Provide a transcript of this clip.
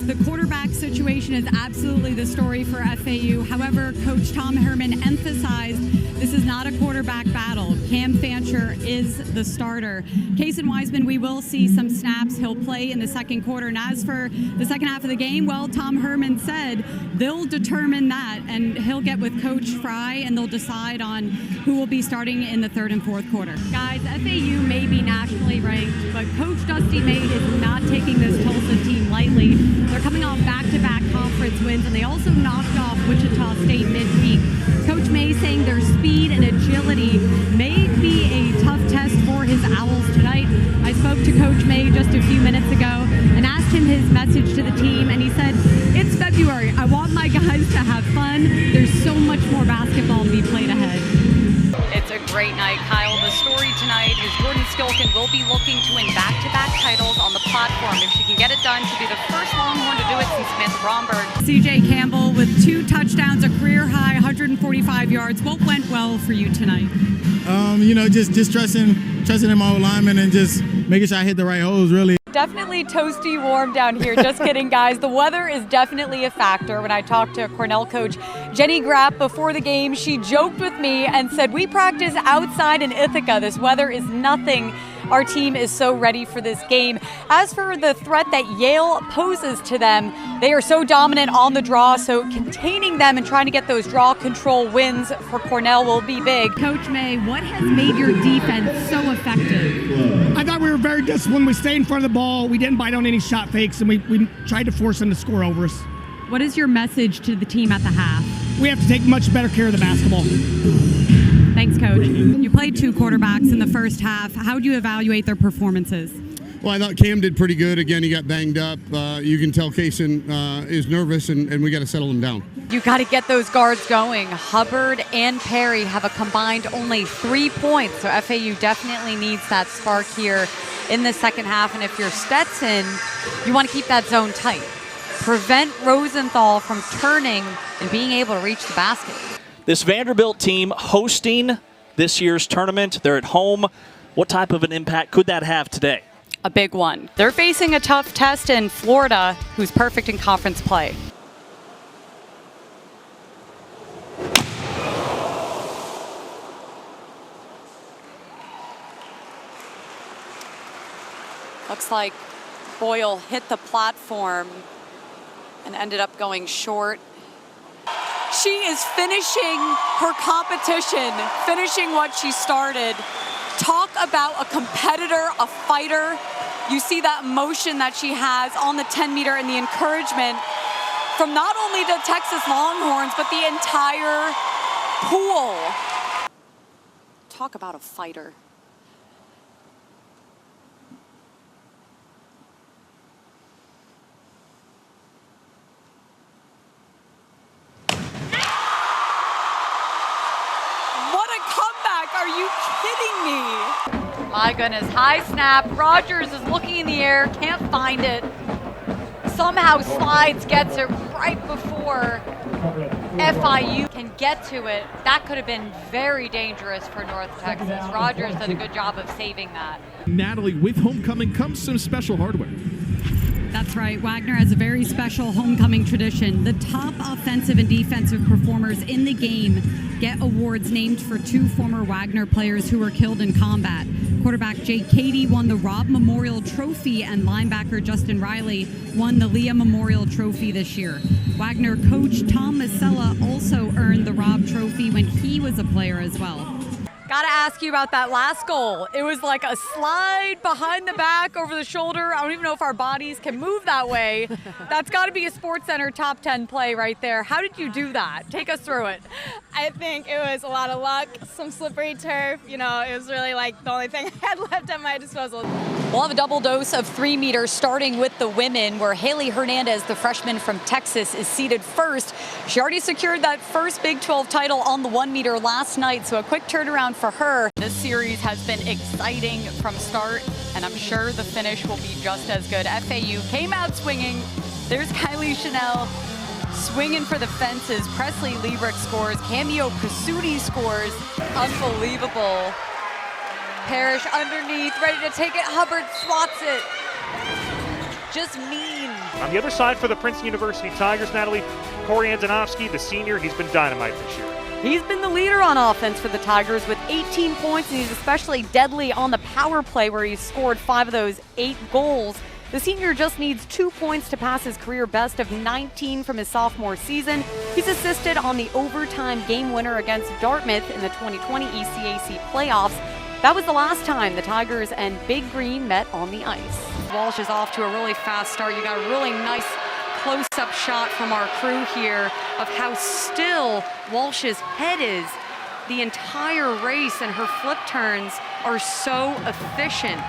The quarterback situation is absolutely the story for FAU. However, Coach Tom Herman emphasized this is not a quarterback battle. Cam Fancher is the starter. Kason Wiseman, we will see some snaps. He'll play in the second quarter. And as for the second half of the game, well, Tom Herman said they'll determine that, and he'll get with Coach Fry, and they'll decide on who will be starting in the third and fourth quarter. Guys, FAU may be nationally ranked, but Coach Dusty Made is not taking this Tulsa team lightly. They're coming off back-to-back conference wins, and they also knocked off Wichita State midweek. Coach May saying their speed and agility may be a tough test for his Owls tonight. I spoke to Coach May just a few minutes ago and asked him his message to the team, and he said, "It's February. I want my guys to have fun. There's so much more basketball to be played ahead." It's a great night, Kyle. The story tonight is Jordan Skilkin will be looking to win back-to-back titles on the platform. If she can get it done, she'll be the first Longhorn to do it since Samantha Bromberg. CJ Campbell with 2 touchdowns, a career-high 145 yards. What went well for you tonight? Just trusting in my old lineman and just making sure I hit the right holes, really. Definitely toasty warm down here. Just kidding, guys. The weather is definitely a factor. When I talked to Cornell coach Jenny Grapp before the game, she joked with me and said, "We practice outside in Ithaca. This weather is nothing. Our team is so ready for this game." As for the threat that Yale poses to them, they are so dominant on the draw, so containing them and trying to get those draw control wins for Cornell will be big. Coach May, what has made your defense so effective? I thought we were very disciplined. We stayed in front of the ball. We didn't bite on any shot fakes, and we tried to force them to score over us. What is your message to the team at the half? We have to take much better care of the basketball. Thanks, Coach. You played 2 quarterbacks in the first half. How do you evaluate their performances? Well, I thought Cam did pretty good. Again, he got banged up. You can tell Kason is nervous, and we got to settle him down. You got to get those guards going. Hubbard and Perry have a combined only 3 points, so FAU definitely needs that spark here in the second half. And if you're Stetson, you want to keep that zone tight. Prevent Rosenthal from turning and being able to reach the basket. This Vanderbilt team hosting this year's tournament. They're at home. What type of an impact could that have today? A big one. They're facing a tough test in Florida, who's perfect in conference play. Looks like Boyle hit the platform and ended up going short. She is finishing her competition, finishing what she started. Talk about a competitor, a fighter. You see that emotion that she has on the 10-meter and the encouragement from not only the Texas Longhorns, but the entire pool. Talk about a fighter. Are you kidding me? My goodness, high snap. Rogers is looking in the air, can't find it. Somehow slides, gets it right before FIU can get to it. That could have been very dangerous for North Texas. Rogers did a good job of saving that. Natalie, with homecoming comes some special hardware. That's right. Wagner has a very special homecoming tradition. The top offensive and defensive performers in the game get awards named for 2 former Wagner players who were killed in combat. Quarterback Jake Cady won the Robb Memorial Trophy, and linebacker Justin Riley won the Leah Memorial Trophy this year. Wagner coach Tom Masella also earned the Robb Trophy when he was a player as well. Got to ask you about that last goal. It was like a slide behind the back, over the shoulder. I don't even know if our bodies can move that way. That's got to be a SportsCenter top 10 play right there. How did you do that? Take us through it. I think it was a lot of luck, some slippery turf. It was really like the only thing I had left at my disposal. We'll have a double dose of 3 meters starting with the women, where Haley Hernandez, the freshman from Texas, is seated first. She already secured that first Big 12 title on the 1 meter last night, so a quick turnaround for her. This series has been exciting from start, and I'm sure the finish will be just as good. FAU came out swinging. There's Kylie Chanel swinging for the fences. Presley Liebrick scores. Cameo Kasuti scores. Unbelievable. Parrish underneath, ready to take it. Hubbard swats it. Just mean. On the other side for the Princeton University Tigers, Natalie, Corey Andonovsky, the senior, he's been dynamite this year. He's been the leader on offense for the Tigers with 18 points, and he's especially deadly on the power play where he's scored 5 of those 8 goals. The senior just needs 2 points to pass his career best of 19 from his sophomore season. He's assisted on the overtime game winner against Dartmouth in the 2020 ECAC playoffs. That was the last time the Tigers and Big Green met on the ice. Walsh is off to a really fast start. You got a really nice close-up shot from our crew here of how still Walsh's head is the entire race, and her flip turns are so efficient.